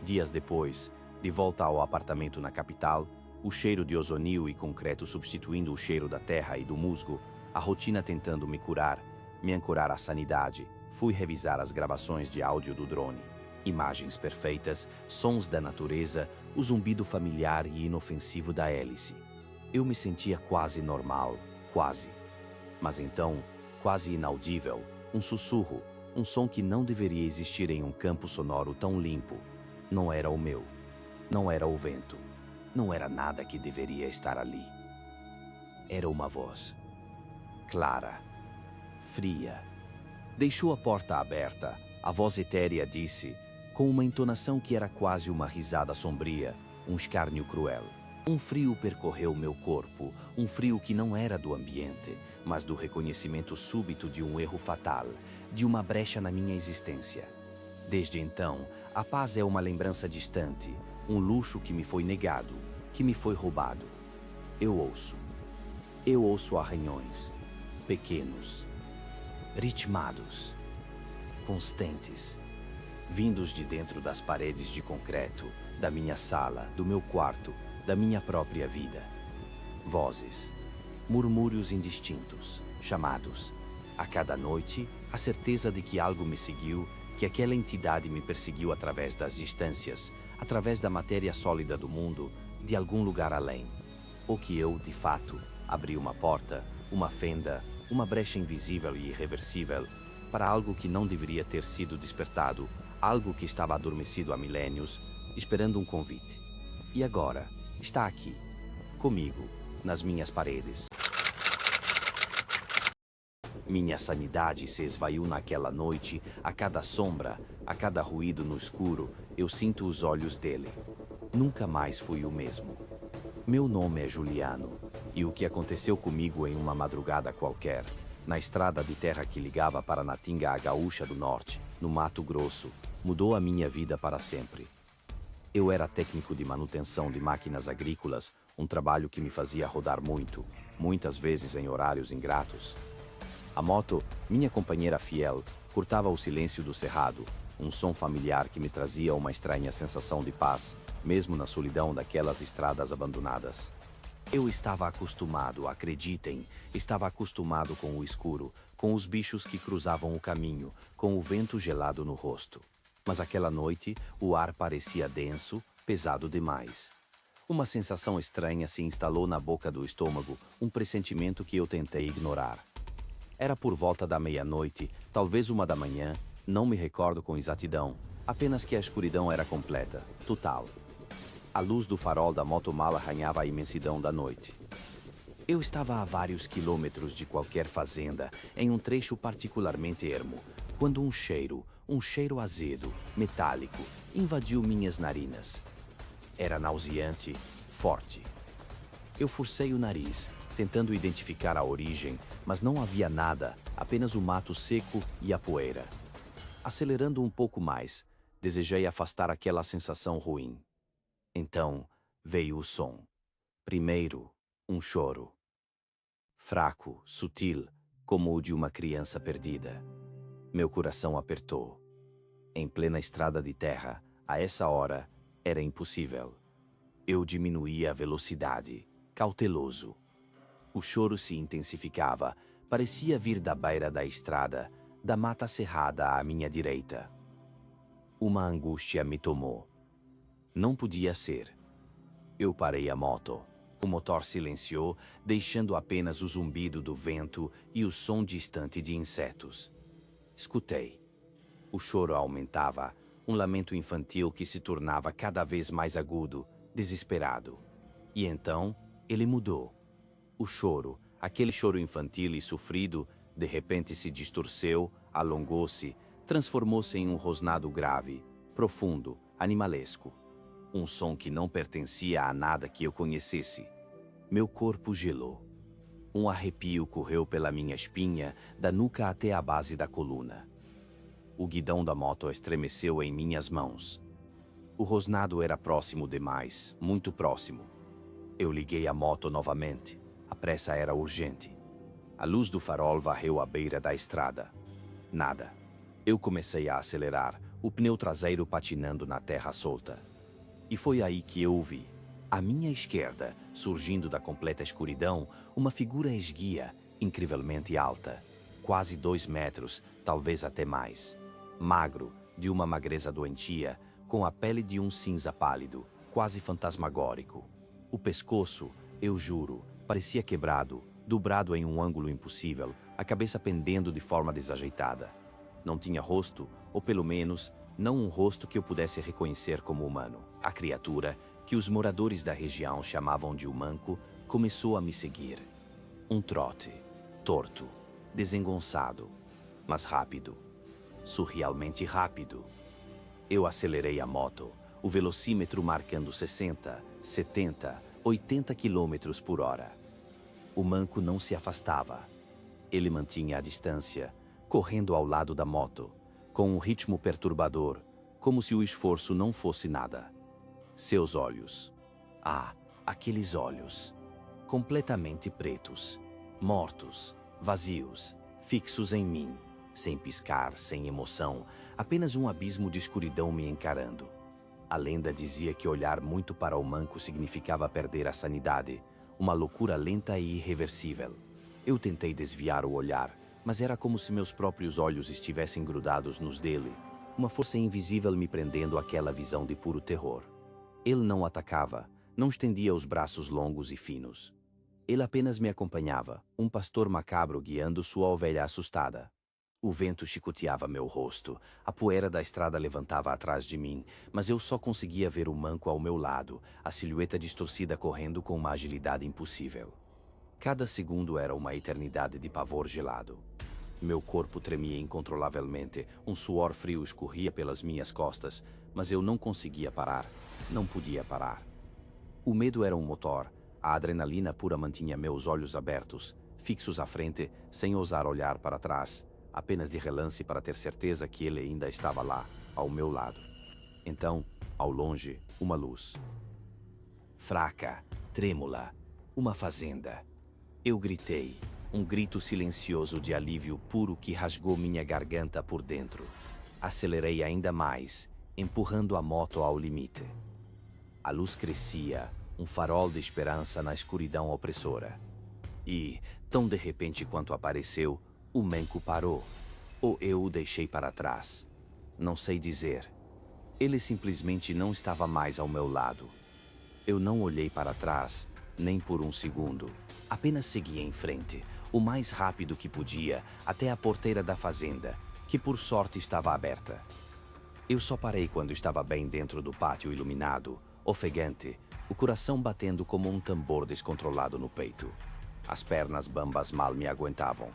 Dias depois, de volta ao apartamento na capital, o cheiro de ozonil e concreto substituindo o cheiro da terra e do musgo, a rotina tentando me curar, me ancorar à sanidade, fui revisar as gravações de áudio do drone. Imagens perfeitas, sons da natureza, o zumbido familiar e inofensivo da hélice. Eu me sentia quase normal, quase. Mas então, quase inaudível, um sussurro, um som que não deveria existir em um campo sonoro tão limpo. Não era o meu. Não era o vento. Não era nada que deveria estar ali. Era uma voz. Clara. Fria. Deixou a porta aberta. A voz etérea disse, com uma entonação que era quase uma risada sombria, um escárnio cruel. Um frio percorreu meu corpo, um frio que não era do ambiente, mas do reconhecimento súbito de um erro fatal, de uma brecha na minha existência. Desde então, a paz é uma lembrança distante, um luxo que me foi negado, que me foi roubado. Eu ouço arranhões, pequenos, ritmados, constantes, vindos de dentro das paredes de concreto, da minha sala, do meu quarto, da minha própria vida. Vozes, murmúrios indistintos, chamados. A cada noite, a certeza de que algo me seguiu, que aquela entidade me perseguiu através das distâncias, através da matéria sólida do mundo, de algum lugar além. Ou que eu, de fato, abri uma porta, uma fenda, uma brecha invisível e irreversível, para algo que não deveria ter sido despertado, algo que estava adormecido há milênios, esperando um convite. E agora, está aqui, comigo, nas minhas paredes. Minha sanidade se esvaiu naquela noite, a cada sombra, a cada ruído no escuro, eu sinto os olhos dele. Nunca mais fui o mesmo. Meu nome é Juliano, e o que aconteceu comigo em uma madrugada qualquer, na estrada de terra que ligava para Natinga a Gaúcha do Norte, no Mato Grosso, mudou a minha vida para sempre. Eu era técnico de manutenção de máquinas agrícolas, um trabalho que me fazia rodar muito, muitas vezes em horários ingratos. A moto, minha companheira fiel, cortava o silêncio do cerrado, um som familiar que me trazia uma estranha sensação de paz, mesmo na solidão daquelas estradas abandonadas. Eu estava acostumado, acreditem, estava acostumado com o escuro, com os bichos que cruzavam o caminho, com o vento gelado no rosto. Mas aquela noite, o ar parecia denso, pesado demais. Uma sensação estranha se instalou na boca do estômago, um pressentimento que eu tentei ignorar. Era por volta da meia-noite, talvez 1 da manhã, não me recordo com exatidão, apenas que a escuridão era completa, total. A luz do farol da motomala arranhava a imensidão da noite. Eu estava a vários quilômetros de qualquer fazenda, em um trecho particularmente ermo, quando um cheiro azedo, metálico, invadiu minhas narinas. Era nauseante, forte. Eu forcei o nariz, tentando identificar a origem, mas não havia nada, apenas o mato seco e a poeira. Acelerando um pouco mais, desejei afastar aquela sensação ruim. Então, veio o som. Primeiro, um choro. Fraco, sutil, como o de uma criança perdida. Meu coração apertou. Em plena estrada de terra, a essa hora, era impossível. Eu diminuía a velocidade, cauteloso. O choro se intensificava, parecia vir da beira da estrada, da mata cerrada à minha direita. Uma angústia me tomou. Não podia ser. Eu parei a moto. O motor silenciou, deixando apenas o zumbido do vento e o som distante de insetos. Escutei. O choro aumentava, um lamento infantil que se tornava cada vez mais agudo, desesperado. E então, ele mudou. O choro, aquele choro infantil e sofrido, de repente se distorceu, alongou-se, transformou-se em um rosnado grave, profundo, animalesco. Um som que não pertencia a nada que eu conhecesse. Meu corpo gelou. Um arrepio correu pela minha espinha, da nuca até a base da coluna. O guidão da moto estremeceu em minhas mãos. O rosnado era próximo demais, muito próximo. Eu liguei a moto novamente. A pressa era urgente. A luz do farol varreu a beira da estrada. Nada. Eu comecei a acelerar, o pneu traseiro patinando na terra solta. E foi aí que eu o vi. À minha esquerda, surgindo da completa escuridão, uma figura esguia, incrivelmente alta. Quase 2 metros, talvez até mais. Magro, de uma magreza doentia, com a pele de um cinza pálido, quase fantasmagórico. O pescoço, eu juro, parecia quebrado, dobrado em um ângulo impossível, a cabeça pendendo de forma desajeitada. Não tinha rosto, ou pelo menos, não um rosto que eu pudesse reconhecer como humano. A criatura, que os moradores da região chamavam de Umanco, começou a me seguir. Um trote, torto, desengonçado, mas rápido. Surrealmente rápido. Eu acelerei a moto, o velocímetro marcando 60, 70, 80 quilômetros por hora. O manco não se afastava. Ele mantinha a distância, correndo ao lado da moto, com um ritmo perturbador, como se o esforço não fosse nada. Seus olhos. Ah, aqueles olhos. Completamente pretos, mortos, vazios, fixos em mim, sem piscar, sem emoção, apenas um abismo de escuridão me encarando. A lenda dizia que olhar muito para o manco significava perder a sanidade, uma loucura lenta e irreversível. Eu tentei desviar o olhar, mas era como se meus próprios olhos estivessem grudados nos dele, uma força invisível me prendendo àquela visão de puro terror. Ele não atacava, não estendia os braços longos e finos. Ele apenas me acompanhava, um pastor macabro guiando sua ovelha assustada. O vento chicoteava meu rosto, a poeira da estrada levantava atrás de mim, mas eu só conseguia ver o manco ao meu lado, a silhueta distorcida correndo com uma agilidade impossível. Cada segundo era uma eternidade de pavor gelado. Meu corpo tremia incontrolavelmente, um suor frio escorria pelas minhas costas, mas eu não conseguia parar, não podia parar. O medo era um motor, a adrenalina pura mantinha meus olhos abertos, fixos à frente, sem ousar olhar para trás, apenas de relance para ter certeza que ele ainda estava lá, ao meu lado. Então, ao longe, uma luz. Fraca, trêmula, uma fazenda. Eu gritei, um grito silencioso de alívio puro que rasgou minha garganta por dentro. Acelerei ainda mais, empurrando a moto ao limite. A luz crescia, um farol de esperança na escuridão opressora. E, tão de repente quanto apareceu, o manco parou. Ou eu o deixei para trás. Não sei dizer. Ele simplesmente não estava mais ao meu lado. Eu não olhei para trás, nem por um segundo. Apenas segui em frente, o mais rápido que podia, até a porteira da fazenda, que por sorte estava aberta. Eu só parei quando estava bem dentro do pátio iluminado, ofegante, o coração batendo como um tambor descontrolado no peito. As pernas bambas mal me aguentavam.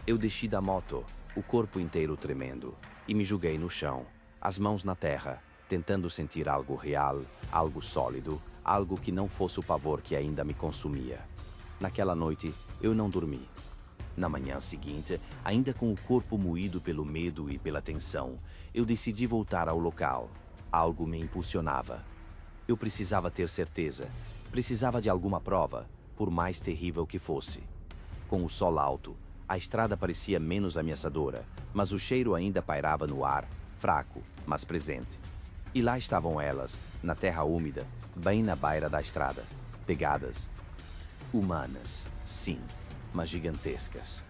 Eu desci da moto, o corpo inteiro tremendo, e me joguei no chão, as mãos na terra, tentando sentir algo real, algo sólido, algo que não fosse o pavor que ainda me consumia. Naquela noite, eu não dormi. Na manhã seguinte, ainda com o corpo moído pelo medo e pela tensão, eu decidi voltar ao local. Algo me impulsionava. Eu precisava ter certeza, precisava de alguma prova, por mais terrível que fosse. Com o sol alto, a estrada parecia menos ameaçadora, mas o cheiro ainda pairava no ar, fraco, mas presente. E lá estavam elas, na terra úmida, bem na beira da estrada, pegadas. Humanas, sim, mas gigantescas.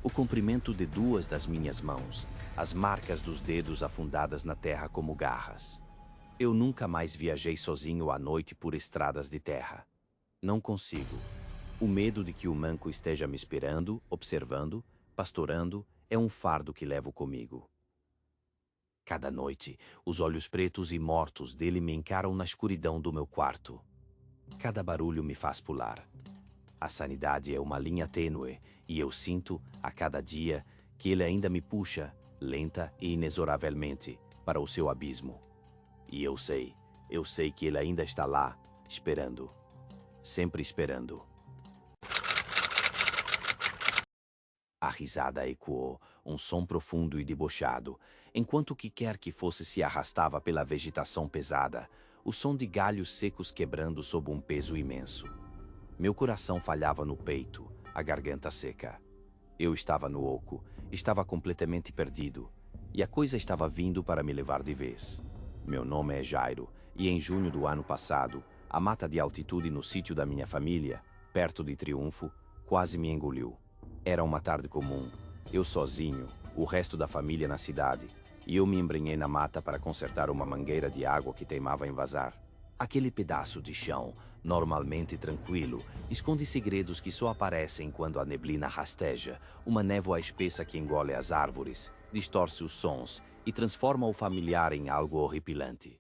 O comprimento de duas das minhas mãos, as marcas dos dedos afundadas na terra como garras. Eu nunca mais viajei sozinho à noite por estradas de terra. Não consigo. O medo de que o manco esteja me esperando, observando, pastorando, é um fardo que levo comigo. Cada noite, os olhos pretos e mortos dele me encaram na escuridão do meu quarto. Cada barulho me faz pular. A sanidade é uma linha tênue, e eu sinto, a cada dia, que ele ainda me puxa, lenta e inexoravelmente, para o seu abismo. E eu sei que ele ainda está lá, esperando. Sempre esperando. A risada ecoou, um som profundo e debochado, enquanto o que quer que fosse se arrastava pela vegetação pesada, o som de galhos secos quebrando sob um peso imenso. Meu coração falhava no peito, a garganta seca. Eu estava no oco, estava completamente perdido, e a coisa estava vindo para me levar de vez. Meu nome é Jairo, e em junho do ano passado, a mata de altitude no sítio da minha família, perto de Triunfo, quase me engoliu. Era uma tarde comum, eu sozinho, o resto da família na cidade, e eu me embrenhei na mata para consertar uma mangueira de água que teimava em vazar. Aquele pedaço de chão, normalmente tranquilo, esconde segredos que só aparecem quando a neblina rasteja, uma névoa espessa que engole as árvores, distorce os sons e transforma o familiar em algo horripilante.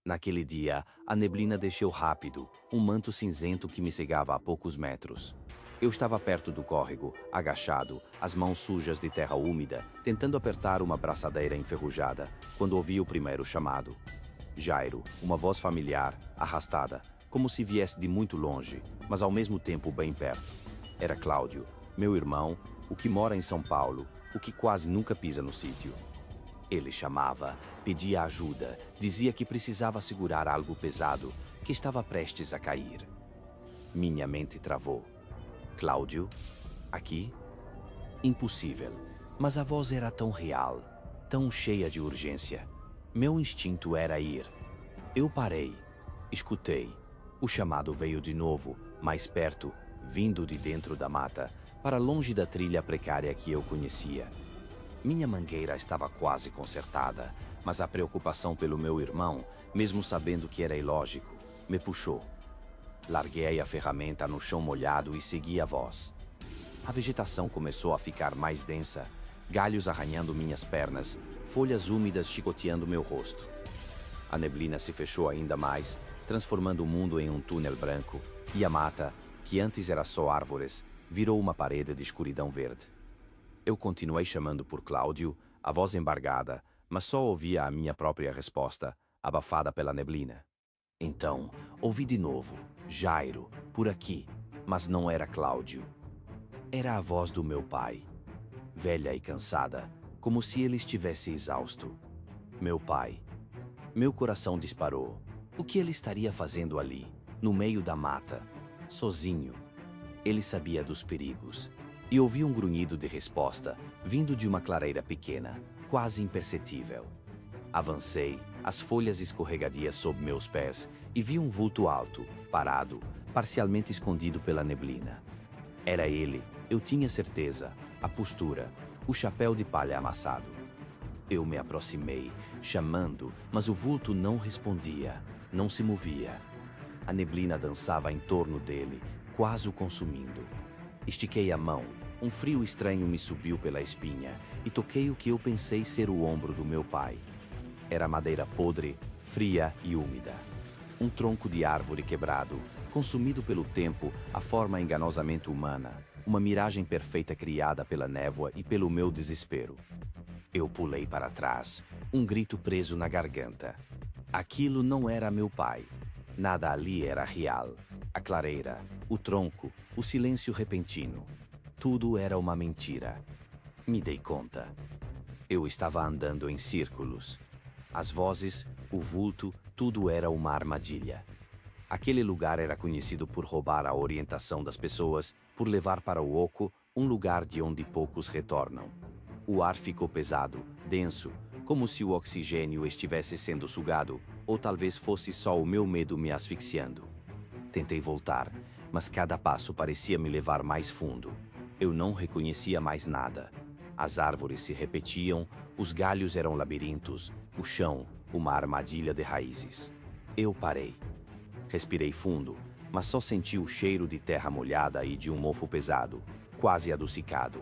Naquele dia, a neblina desceu rápido, um manto cinzento que me cegava a poucos metros. Eu estava perto do córrego, agachado, as mãos sujas de terra úmida, tentando apertar uma braçadeira enferrujada, quando ouvi o primeiro chamado. Jairo, uma voz familiar, arrastada, como se viesse de muito longe, mas ao mesmo tempo bem perto. Era Cláudio, meu irmão, o que mora em São Paulo, o que quase nunca pisa no sítio. Ele chamava, pedia ajuda, dizia que precisava segurar algo pesado, que estava prestes a cair. Minha mente travou. Cláudio? Aqui? Impossível. Mas a voz era tão real, tão cheia de urgência. Meu instinto era ir. Eu parei. Escutei. O chamado veio de novo, mais perto, vindo de dentro da mata, para longe da trilha precária que eu conhecia. Minha mangueira estava quase consertada, mas a preocupação pelo meu irmão, mesmo sabendo que era ilógico, me puxou. Larguei a ferramenta no chão molhado e segui a voz. A vegetação começou a ficar mais densa, galhos arranhando minhas pernas, folhas úmidas chicoteando meu rosto. A neblina se fechou ainda mais, transformando o mundo em um túnel branco, e a mata, que antes era só árvores, virou uma parede de escuridão verde. Eu continuei chamando por Cláudio, a voz embargada, mas só ouvia a minha própria resposta, abafada pela neblina. Então, ouvi de novo, Jairo, por aqui, mas não era Cláudio. Era a voz do meu pai, velha e cansada, como se ele estivesse exausto. Meu pai. Meu coração disparou. O que ele estaria fazendo ali, no meio da mata, sozinho? Ele sabia dos perigos. E ouvi um grunhido de resposta, vindo de uma clareira pequena, quase imperceptível. Avancei, as folhas escorregadias sob meus pés, e vi um vulto alto, parado, parcialmente escondido pela neblina. Era ele, eu tinha certeza, a postura, o chapéu de palha amassado. Eu me aproximei, chamando, mas o vulto não respondia, não se movia. A neblina dançava em torno dele, quase o consumindo. Estiquei a mão, um frio estranho me subiu pela espinha e toquei o que eu pensei ser o ombro do meu pai. Era madeira podre, fria e úmida. Um tronco de árvore quebrado, consumido pelo tempo, a forma enganosamente humana, uma miragem perfeita criada pela névoa e pelo meu desespero. Eu pulei para trás, um grito preso na garganta. Aquilo não era meu pai. Nada ali era real. A clareira, o tronco, o silêncio repentino. Tudo era uma mentira. Me dei conta. Eu estava andando em círculos. As vozes, o vulto, tudo era uma armadilha. Aquele lugar era conhecido por roubar a orientação das pessoas, por levar para o oco, um lugar de onde poucos retornam. O ar ficou pesado, denso, como se o oxigênio estivesse sendo sugado, ou talvez fosse só o meu medo me asfixiando. Tentei voltar, mas cada passo parecia me levar mais fundo. Eu não reconhecia mais nada. As árvores se repetiam, os galhos eram labirintos, o chão, uma armadilha de raízes. Eu parei. Respirei fundo, mas só senti o cheiro de terra molhada e de um mofo pesado, quase adocicado.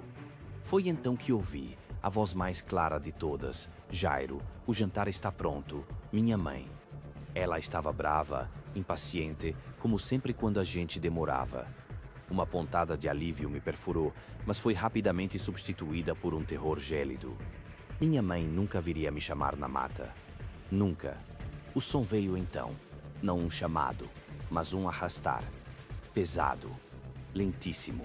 Foi então que ouvi a voz mais clara de todas. Jairo, o jantar está pronto. Minha mãe. Ela estava brava, impaciente, como sempre quando a gente demorava. Uma pontada de alívio me perfurou, mas foi rapidamente substituída por um terror gélido. Minha mãe nunca viria me chamar na mata. Nunca. O som veio então. Não um chamado, mas um arrastar. Pesado. Lentíssimo.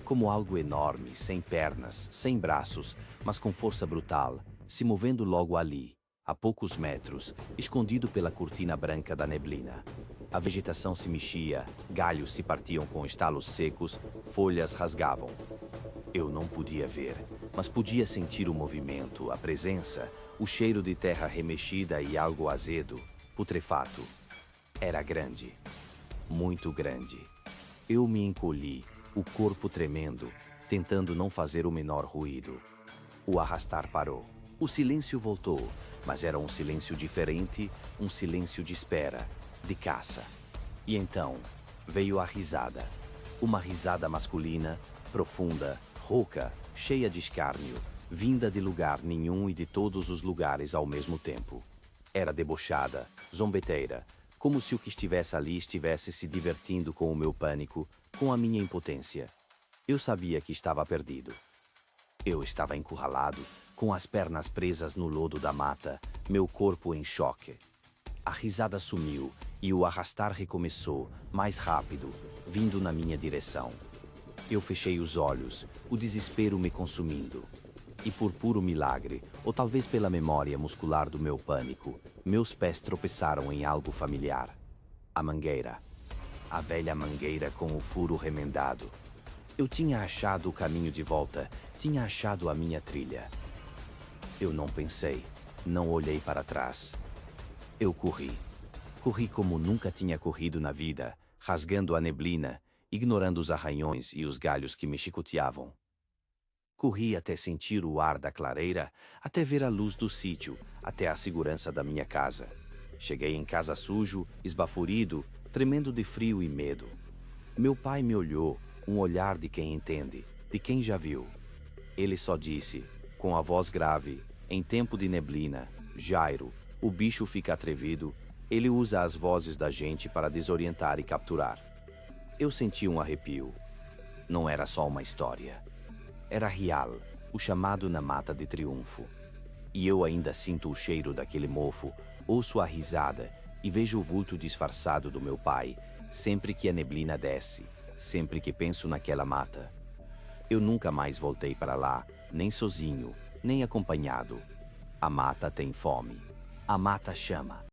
Como algo enorme, sem pernas, sem braços, mas com força brutal, se movendo logo ali, a poucos metros, escondido pela cortina branca da neblina. A vegetação se mexia, galhos se partiam com estalos secos, folhas rasgavam. Eu não podia ver, mas podia sentir o movimento, a presença, o cheiro de terra remexida e algo azedo, putrefato. Era grande. Muito grande. Eu me encolhi, o corpo tremendo, tentando não fazer o menor ruído. O arrastar parou. O silêncio voltou, mas era um silêncio diferente, um silêncio de espera, de caça. E então, veio a risada. Uma risada masculina, profunda, rouca, cheia de escárnio, vinda de lugar nenhum e de todos os lugares ao mesmo tempo. Era debochada, zombeteira, como se o que estivesse ali estivesse se divertindo com o meu pânico, com a minha impotência. Eu sabia que estava perdido. Eu estava encurralado, com as pernas presas no lodo da mata, meu corpo em choque. A risada sumiu e o arrastar recomeçou, mais rápido, vindo na minha direção. Eu fechei os olhos, o desespero me consumindo. E por puro milagre, ou talvez pela memória muscular do meu pânico, meus pés tropeçaram em algo familiar. A mangueira. A velha mangueira com o furo remendado. Eu tinha achado o caminho de volta, tinha achado a minha trilha. Eu não pensei, não olhei para trás. Eu corri. Corri como nunca tinha corrido na vida, rasgando a neblina, ignorando os arranhões e os galhos que me chicoteavam. Corri até sentir o ar da clareira, até ver a luz do sítio, até a segurança da minha casa. Cheguei em casa sujo, esbaforido, tremendo de frio e medo. Meu pai me olhou, um olhar de quem entende, de quem já viu. Ele só disse, com a voz grave, em tempo de neblina, Jairo, o bicho fica atrevido, ele usa as vozes da gente para desorientar e capturar. Eu senti um arrepio. Não era só uma história. Era real, o chamado na mata de triunfo. E eu ainda sinto o cheiro daquele mofo, ouço a risada e vejo o vulto disfarçado do meu pai, sempre que a neblina desce, sempre que penso naquela mata. Eu nunca mais voltei para lá, nem sozinho, nem acompanhado. A mata tem fome. A mata chama.